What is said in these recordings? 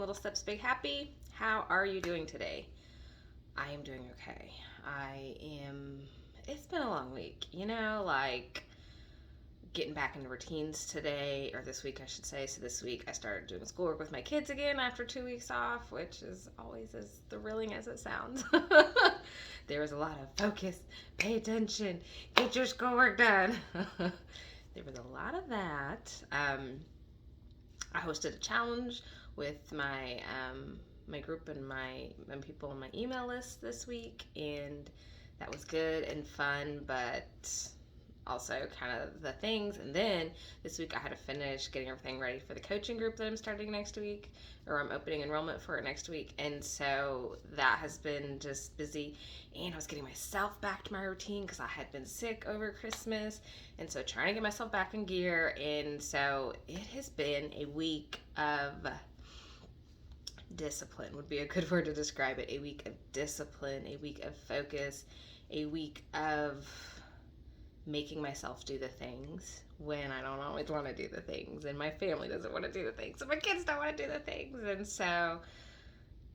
Little Steps Big Happy. How are you doing today? I am doing okay. It's been a long week, like getting back into routines today, or this week, I should say. So this week I started doing schoolwork with my kids again after 2 weeks off, which is always as thrilling as it sounds. There was a lot of focus, pay attention, get your schoolwork done. There was a lot of that. I hosted a challenge with my group and people on my email list this week, and that was good and fun, but also kind of the things. And then this week I had to finish getting everything ready for the coaching group that I'm starting next week, or I'm opening enrollment for it next week. And so that has been just busy, and I was getting myself back to my routine because I had been sick over Christmas, and so trying to get myself back in gear. And so it has been a week of discipline, would be a good word to describe it. A week of discipline, a week of focus, a week of making myself do the things when I don't always want to do the things, and my family doesn't want to do the things, and my kids don't want to do the things. And so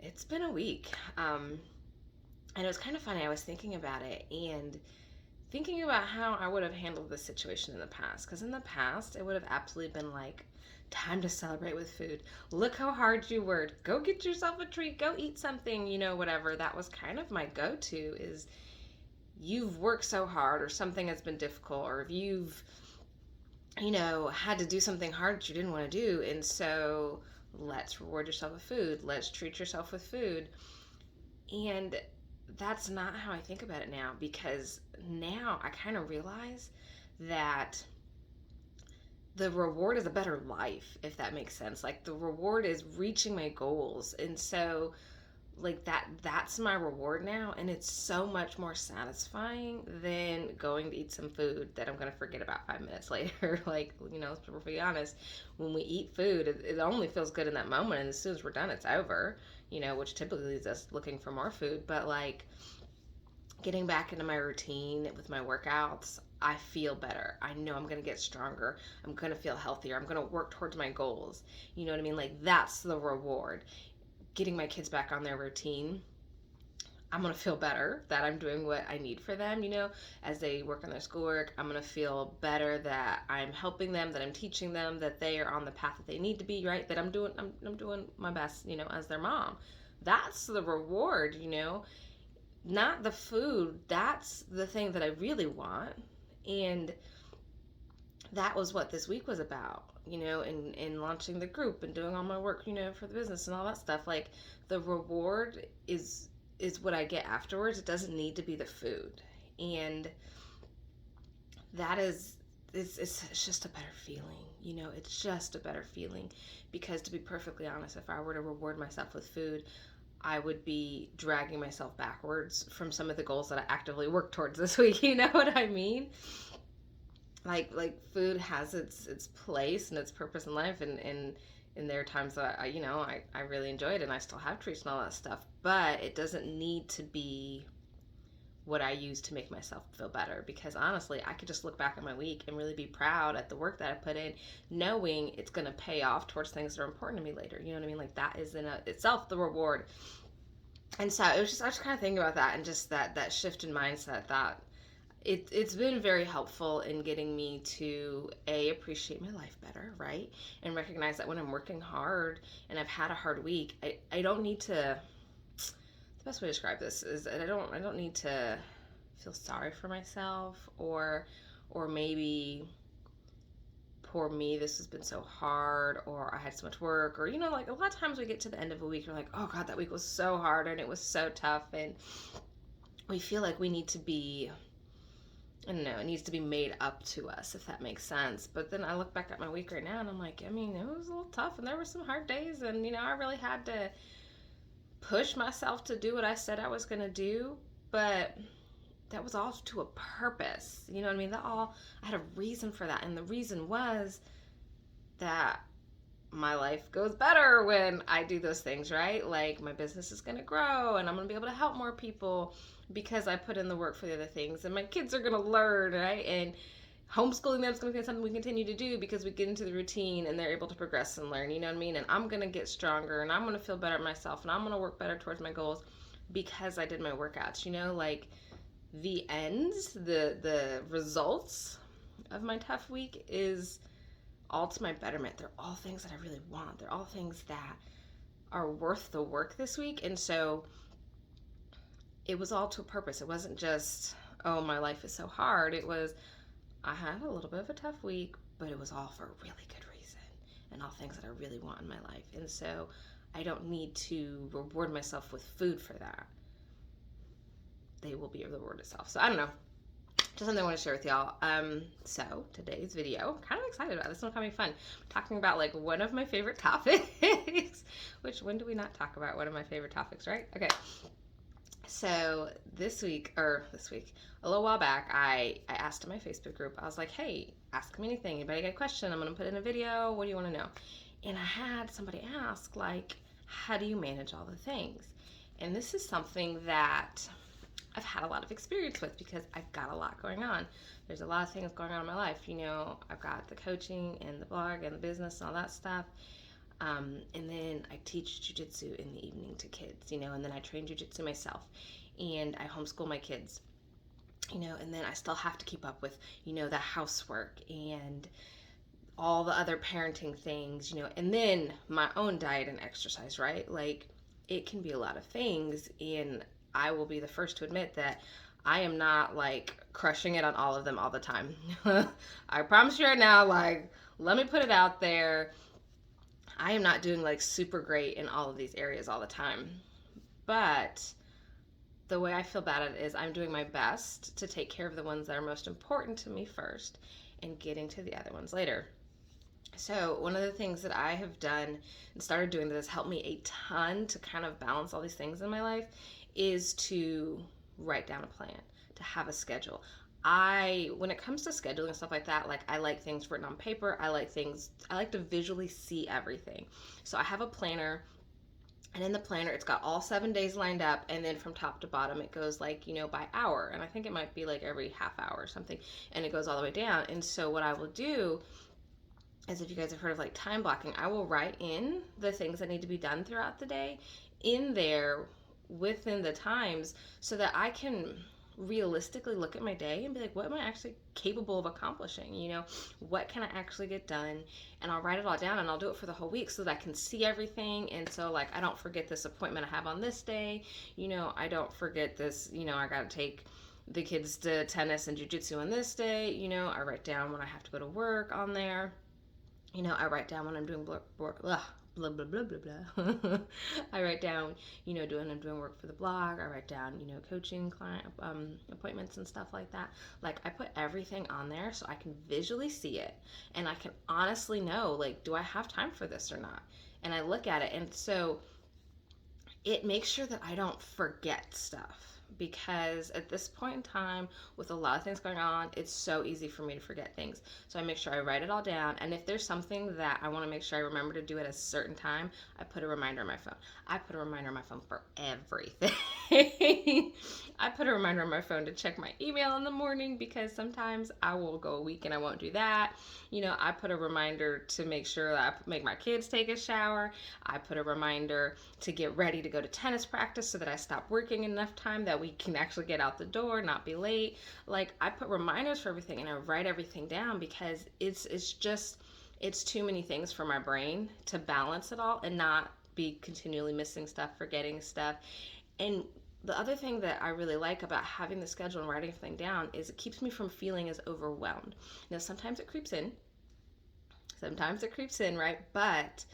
it's been a week. And it was kind of funny. I was thinking about it and thinking about how I would have handled this situation in the past. Because in the past, it would have absolutely been like, time to celebrate with food. Look how hard you worked. Go get yourself a treat. Go eat something, whatever. That was kind of my go-to is, you've worked so hard, or something has been difficult, or if you've, had to do something hard that you didn't want to do. And so let's reward yourself with food. Let's treat yourself with food. And that's not how I think about it now, because now I kind of realize that the reward is a better life, if that makes sense. Like, the reward is reaching my goals. And so like that's my reward now, and it's so much more satisfying than going to eat some food that I'm going to forget about 5 minutes later. Like, let's be honest, when we eat food, it only feels good in that moment, and as soon as we're done, it's over, which typically leaves us looking for more food. But like, getting back into my routine with my workouts, I feel better. I know I'm going to get stronger. I'm going to feel healthier. I'm going to work towards my goals. You know what I mean? Like, that's the reward. Getting my kids back on their routine, I'm going to feel better that I'm doing what I need for them, as they work on their schoolwork. I'm going to feel better that I'm helping them, that I'm teaching them, that they are on the path that they need to be, right? That I'm doing my best, as their mom. That's the reward, not the food. That's the thing that I really want. And that was what this week was about, in launching the group and doing all my work, for the business and all that stuff. Like, the reward is what I get afterwards. It doesn't need to be the food. And that is, it's just a better feeling, it's just a better feeling. Because to be perfectly honest, if I were to reward myself with food, I would be dragging myself backwards from some of the goals that I actively worked towards this week. You know what I mean? Like food has its place and its purpose in life, and there are times that I really enjoy it, and I still have treats and all that stuff, but it doesn't need to be what I use to make myself feel better. Because honestly, I could just look back at my week and really be proud at the work that I put in, knowing it's going to pay off towards things that are important to me later. You know what I mean? Like, that is in itself the reward. And so I was just kind of thinking about that, and just that shift in mindset, that it's been very helpful in getting me to appreciate my life better, right? And recognize that when I'm working hard and I've had a hard week, I don't need to, the best way to describe this is that I don't need to feel sorry for myself, or maybe, poor me, this has been so hard, or I had so much work, or like, a lot of times we get to the end of a week, we're like, oh god, that week was so hard and it was so tough, and we feel like we need to be, I don't know, it needs to be made up to us, if that makes sense. But then I look back at my week right now, and I'm like, it was a little tough, and there were some hard days, and I really had to push myself to do what I said I was going to do, but that was all to a purpose. You know what I mean? I had a reason for that, and the reason was that my life goes better when I do those things, right? Like, my business is going to grow, and I'm going to be able to help more people because I put in the work for the other things, and my kids are going to learn, right? And homeschooling them is going to be something we continue to do because we get into the routine and they're able to progress and learn, you know what I mean? And I'm going to get stronger and I'm going to feel better myself and I'm going to work better towards my goals because I did my workouts, you know, like the ends, the results of my tough week is all to my betterment. They're all things that I really want. They're all things that are worth the work this week. And so it was all to a purpose. It wasn't just, oh, my life is so hard. It was, I had a little bit of a tough week, but it was all for a really good reason and all things that I really want in my life. And so I don't need to reward myself with food for that. They will be the reward itself. So I don't know. Just something I want to share with y'all. So today's video, kind of excited about this one, kind of fun. Talking about like one of my favorite topics, which when do we not talk about one of my favorite topics, right? Okay. So this week, a little while back, I asked in my Facebook group, I was like, hey, ask me anything. Anybody got a question? I'm going to put in a video. What do you want to know? And I had somebody ask, like, how do you manage all the things? And this is something that I've had a lot of experience with because I've got a lot going on. There's a lot of things going on in my life. You know, I've got the coaching and the blog and the business and all that stuff. And then I teach jiu-jitsu in the evening to kids, you know, and then I train jiu-jitsu myself and I homeschool my kids, you know, and then I still have to keep up with, you know, the housework and all the other parenting things, you know, and then my own diet and exercise, right? Like it can be a lot of things, and I will be the first to admit that I am not like crushing it on all of them all the time. I promise you right now, like, let me put it out there. I am not doing like super great in all of these areas all the time. But the way I feel about it is I'm doing my best to take care of the ones that are most important to me first and getting to the other ones later. So one of the things that I have done and started doing that has helped me a ton to kind of balance all these things in my life is to write down a plan, to have a schedule. When it comes to scheduling and stuff like that, like I like things written on paper. I like to visually see everything. So I have a planner, and in the planner, it's got all 7 days lined up, and then from top to bottom, it goes like, you know, by hour. And I think it might be like every half hour or something, and it goes all the way down. And so what I will do is, if you guys have heard of like time blocking, I will write in the things that need to be done throughout the day in there within the times so that I can realistically look at my day and be like, what am I actually capable of accomplishing? You know, what can I actually get done? And I'll write it all down, and I'll do it for the whole week so that I can see everything. And so like, I don't forget this appointment I have on this day. You know, I don't forget this, you know, I got to take the kids to tennis and jiu-jitsu on this day. You know, I write down when I have to go to work on there. You know, I write down when I'm doing blah, blah, blah, blah, blah. I write down, you know, I'm doing work for the blog. I write down, you know, coaching client appointments and stuff like that. Like I put everything on there so I can visually see it, and I can honestly know, like, do I have time for this or not? And I look at it, and so it makes sure that I don't forget stuff. Because at this point in time, with a lot of things going on, it's so easy for me to forget things. So I make sure I write it all down. And if there's something that I want to make sure I remember to do at a certain time, I put a reminder on my phone. I put a reminder on my phone for everything. I put a reminder on my phone to check my email in the morning, because sometimes I will go a week and I won't do that. You know, I put a reminder to make sure that I make my kids take a shower. I put a reminder to get ready to go to tennis practice so that I stop working enough time that we can actually get out the door, not be late. Like I put reminders for everything, and I write everything down, because it's too many things for my brain to balance it all and not be continually missing stuff, forgetting stuff. And the other thing that I really like about having the schedule and writing everything down is it keeps me from feeling as overwhelmed. Now, sometimes it creeps in, right? But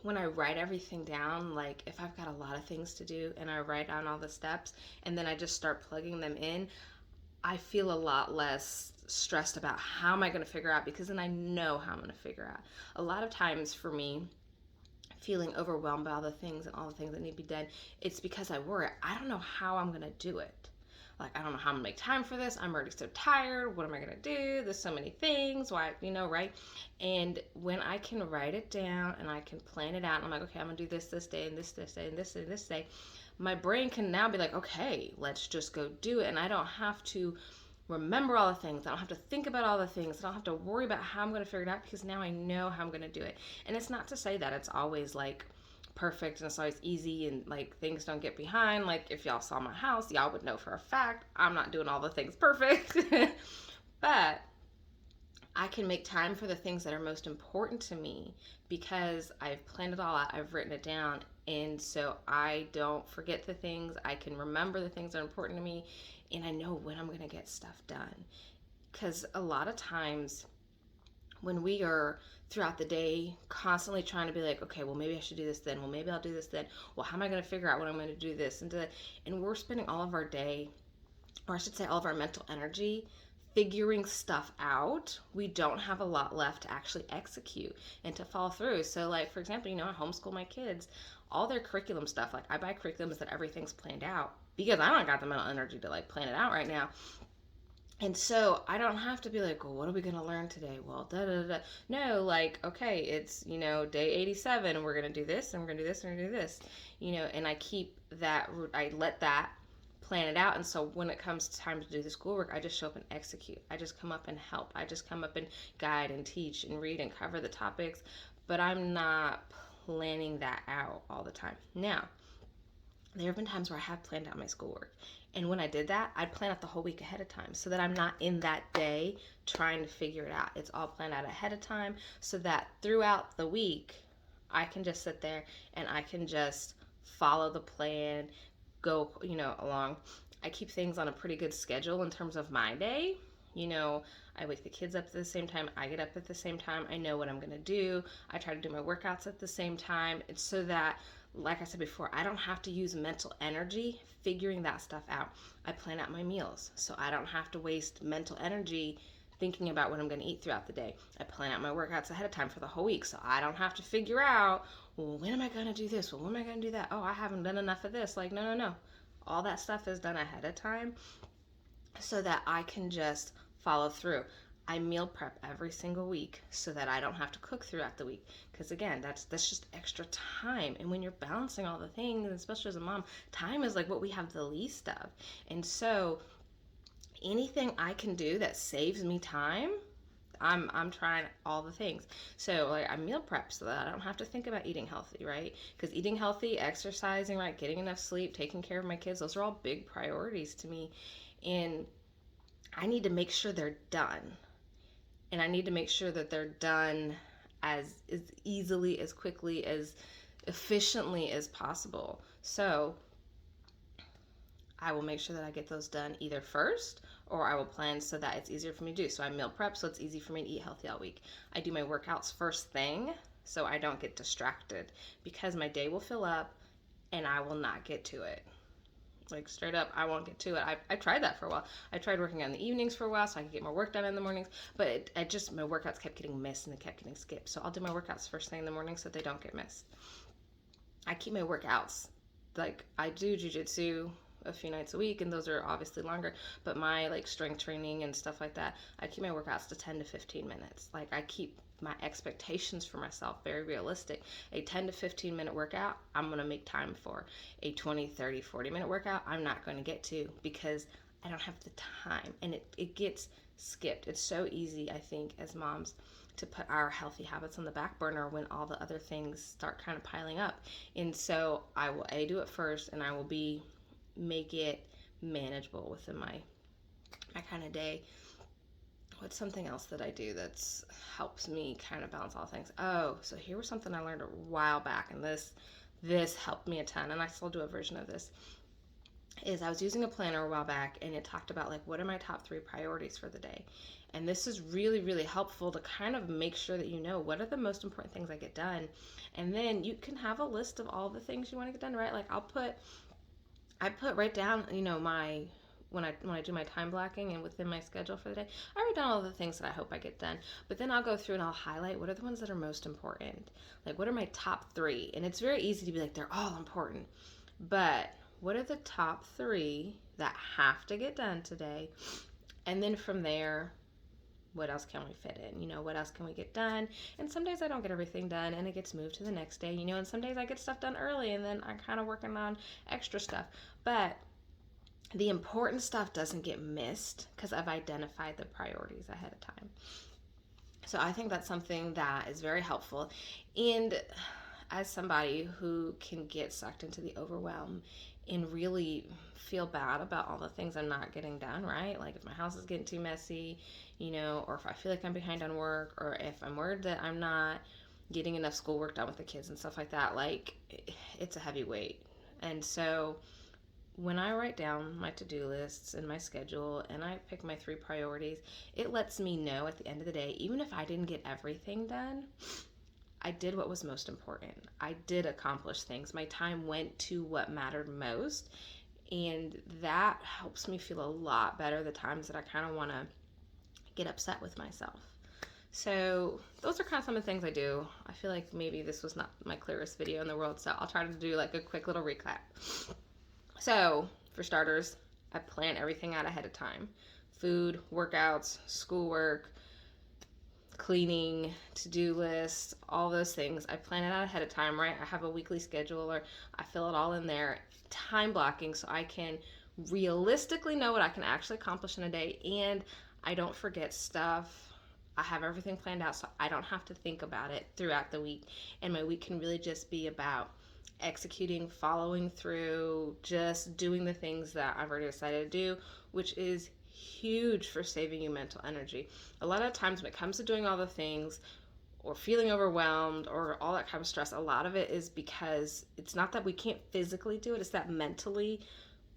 when I write everything down, like if I've got a lot of things to do and I write down all the steps and then I just start plugging them in, I feel a lot less stressed about how am I going to figure out, because then I know how I'm going to figure out. A lot of times for me, feeling overwhelmed by all the things and all the things that need to be done, it's because I worry, I don't know how I'm going to do it. Like, I don't know how I'm going to make time for this. I'm already so tired. What am I going to do? There's so many things. Why, you know, right? And when I can write it down and I can plan it out, and I'm like, okay, I'm going to do this day and this day and this day and this day, my brain can now be like, okay, let's just go do it. And I don't have to remember all the things. I don't have to think about all the things. I don't have to worry about how I'm going to figure it out, because now I know how I'm going to do it. And it's not to say that it's always like perfect and it's always easy and like things don't get behind. Like if y'all saw my house, y'all would know for a fact I'm not doing all the things perfect. But I can make time for the things that are most important to me because I've planned it all out. I've written it down. And so I don't forget the things. I can remember the things that are important to me. And I know when I'm going to get stuff done. Because a lot of times when we are throughout the day constantly trying to be like, okay, well, maybe I should do this then. Well, maybe I'll do this then. Well, how am I going to figure out when I'm going to do this? And we're spending all of our day, or I should say all of our mental energy, figuring stuff out. We don't have a lot left to actually execute and to follow through. So like, for example, I homeschool my kids. All their curriculum stuff, like I buy curriculums that everything's planned out because I don't got the mental energy to like plan it out right now. And so I don't have to be like, well, what are we going to learn today? Well, da da da. No, like, okay, it's, day 87 and we're going to do this and we're going to do this and we're going to do this, and I keep that, I let that plan it out. And so when it comes time to do the schoolwork, I just show up and execute. I just come up and help. I just come up and guide and teach and read and cover the topics, but I'm not planning that out all the time. Now, there have been times where I have planned out my schoolwork. And when I did that, I'd plan out the whole week ahead of time so that I'm not in that day trying to figure it out. It's all planned out ahead of time so that throughout the week, I can just sit there and I can just follow the plan, go, along. I keep things on a pretty good schedule in terms of my day. I wake the kids up at the same time. I get up at the same time. I know what I'm going to do. I try to do my workouts at the same time. It's so that, like I said before, I don't have to use mental energy figuring that stuff out. I plan out my meals, so I don't have to waste mental energy thinking about what I'm going to eat throughout the day. I plan out my workouts ahead of time for the whole week, so I don't have to figure out, well, when am I going to do this? Well, when am I going to do that? Oh, I haven't done enough of this. Like, no. All that stuff is done ahead of time so that I can just follow through. I meal prep every single week so that I don't have to cook throughout the week. Because again, that's just extra time. And when you're balancing all the things, especially as a mom, time is like what we have the least of. And so anything I can do that saves me time, I'm trying all the things. So like I meal prep so that I don't have to think about eating healthy, right? Because eating healthy, exercising, right, getting enough sleep, taking care of my kids, those are all big priorities to me. And I need to make sure they're done. And I need to make sure that they're done as easily, as quickly, as efficiently as possible. So I will make sure that I get those done either first, or I will plan so that it's easier for me to do. So I meal prep so it's easy for me to eat healthy all week. I do my workouts first thing so I don't get distracted, because my day will fill up and I will not get to it. Like straight up, I won't get to it. I tried that for a while. I tried working on the evenings for a while so I could get more work done in the mornings, but my workouts kept getting missed and they kept getting skipped. So I'll do my workouts first thing in the morning so they don't get missed. I keep my workouts, like I do jujitsu a few nights a week, and those are obviously longer, but my like strength training and stuff like that, I keep my workouts to 10 to 15 minutes. Like I keep my expectations for myself very realistic. A 10 to 15 minute workout, I'm going to make time for. A 20, 30, 40 minute workout, I'm not going to get to because I don't have the time, and it gets skipped. It's so easy, I think, as moms to put our healthy habits on the back burner when all the other things start kind of piling up. And so I will do it first, and I will make it manageable within my kind of day. What's something else that I do that's helps me kind of balance all things? Oh, so here was something I learned a while back, and this helped me a ton, and I still do a version of this. Is I was using a planner a while back, and it talked about like what are my top 3 priorities for the day. And this is really, really helpful to kind of make sure that you know what are the most important things I get done. And then you can have a list of all the things you want to get done, right? Like I put right down, my when I do my time blocking and within my schedule for the day, I write down all the things that I hope I get done. But then I'll go through and I'll highlight what are the ones that are most important. Like what are my top 3? And it's very easy to be like, they're all important. But what are the top 3 that have to get done today? And then from there, what else can we fit in? What else can we get done? And some days I don't get everything done and it gets moved to the next day, and some days I get stuff done early and then I'm kind of working on extra stuff. But the important stuff doesn't get missed because I've identified the priorities ahead of time. So I think that's something that is very helpful. And as somebody who can get sucked into the overwhelm and really feel bad about all the things I'm not getting done, right? Like if my house is getting too messy, or if I feel like I'm behind on work, or if I'm worried that I'm not getting enough schoolwork done with the kids and stuff like that, like it's a heavy weight. And so when I write down my to-do lists and my schedule and I pick my 3 priorities, it lets me know at the end of the day, even if I didn't get everything done, I did what was most important. I did accomplish things. My time went to what mattered most. And that helps me feel a lot better the times that I kind of want to get upset with myself. So those are kind of some of the things I do. I feel like maybe this was not my clearest video in the world, so I'll try to do like a quick little recap. So for starters, I plan everything out ahead of time. Food, workouts, schoolwork, cleaning, to-do lists, all those things. I plan it out ahead of time, right? I have a weekly schedule, or I fill it all in there. Time blocking so I can realistically know what I can actually accomplish in a day, and I don't forget stuff. I have everything planned out so I don't have to think about it throughout the week, and my week can really just be about executing, following through, just doing the things that I've already decided to do, which is huge for saving you mental energy. A lot of times when it comes to doing all the things or feeling overwhelmed or all that kind of stress, a lot of it is because it's not that we can't physically do it, it's that mentally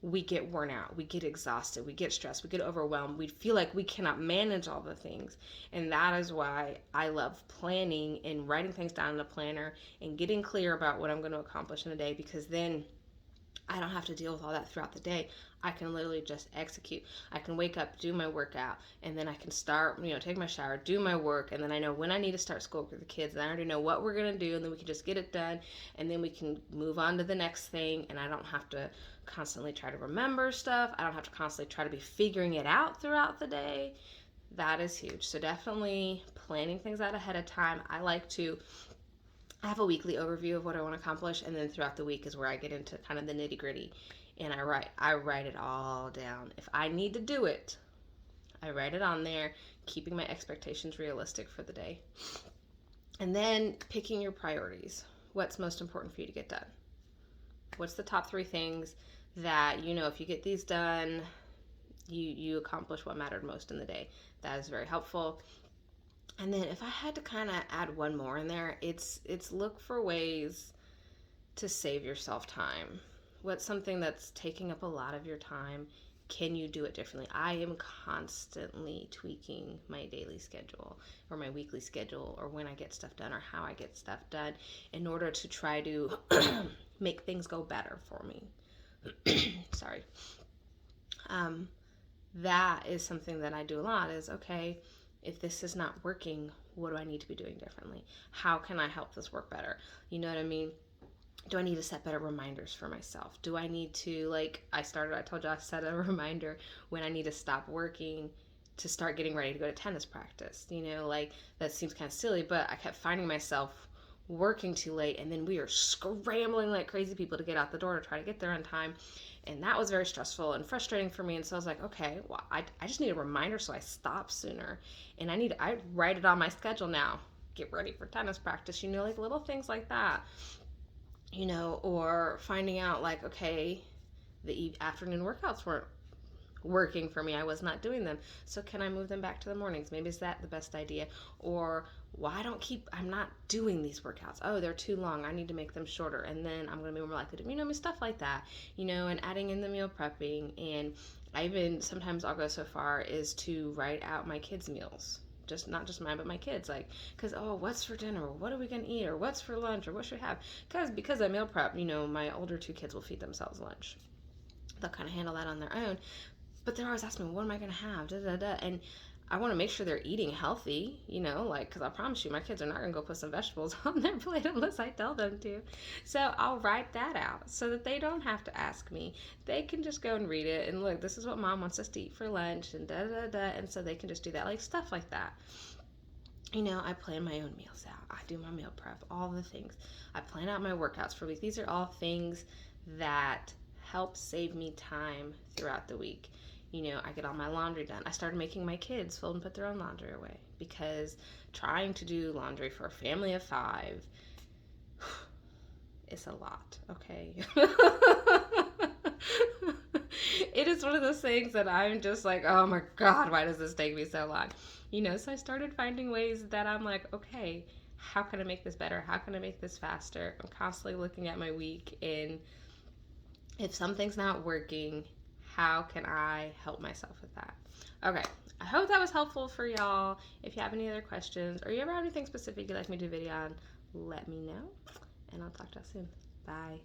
we get worn out, we get exhausted, we get stressed, we get overwhelmed, we feel like we cannot manage all the things. And that is why I love planning and writing things down in a planner and getting clear about what I'm going to accomplish in a day, because then I don't have to deal with all that throughout the day. I can literally just execute. I can wake up, do my workout, and then I can start, take my shower, do my work, and then I know when I need to start school with the kids, and I already know what we're going to do, and then we can just get it done, and then we can move on to the next thing, and I don't have to constantly try to remember stuff. I don't have to constantly try to be figuring it out throughout the day. That is huge. So definitely planning things out ahead of time. I have a weekly overview of what I want to accomplish, and then throughout the week is where I get into kind of the nitty-gritty, and I write it all down. If I need to do it, I write it on there, keeping my expectations realistic for the day. And then picking your priorities. What's most important for you to get done? What's the top 3 things that if you get these done, you accomplish what mattered most in the day? That is very helpful. And then if I had to kind of add one more in there, it's look for ways to save yourself time. What's something that's taking up a lot of your time? Can you do it differently? I am constantly tweaking my daily schedule or my weekly schedule, or when I get stuff done or how I get stuff done, in order to try to make things go better for me. Sorry. That is something that I do a lot is, okay, if this is not working, what do I need to be doing differently? How can I help this work better? You know what I mean? Do I need to set better reminders for myself? Do I need to, I told you I set a reminder when I need to stop working to start getting ready to go to tennis practice. That seems kind of silly, but I kept finding myself working too late, and then we are scrambling like crazy people to get out the door to try to get there on time. And that was very stressful and frustrating for me. And so I was like, okay, well, I just need a reminder so I stop sooner. And I write it on my schedule now. Get ready for tennis practice, little things like that. Or finding out okay, the afternoon workouts weren't working for me. I was not doing them. So can I move them back to the mornings? Maybe is that the best idea? Or I'm not doing these workouts. Oh, they're too long. I need to make them shorter. And then I'm going to be more likely to, stuff like that, and adding in the meal prepping. And sometimes I'll go so far as to write out my kids' meals. Not just mine, but my kids, because what's for dinner, or what are we gonna eat, or what's for lunch, or what should we have? Because I meal prep, my older 2 kids will feed themselves lunch. They'll kind of handle that on their own, but they're always asking me, what am I gonna have? And I want to make sure they're eating healthy, because I promise you, my kids are not gonna go put some vegetables on their plate unless I tell them to. So I'll write that out so that they don't have to ask me. They can just go and read it and look, this is what mom wants us to eat for lunch, and and so they can just do that, stuff like that. I plan my own meals out. I do my meal prep, all the things. I plan out my workouts for a week. These are all things that helps save me time throughout the week. You know, I get all my laundry done. I started making my kids fold and put their own laundry away, because trying to do laundry for a family of 5, it's a lot, okay? It is one of those things that I'm just like, oh my God, why does this take me so long? You know, so I started finding ways that I'm like, okay, how can I make this better? How can I make this faster? I'm constantly looking at my week, and if something's not working, how can I help myself with that? Okay, I hope that was helpful for y'all. If you have any other questions, or you ever have anything specific you'd like me to do a video on, let me know, and I'll talk to you soon. Bye.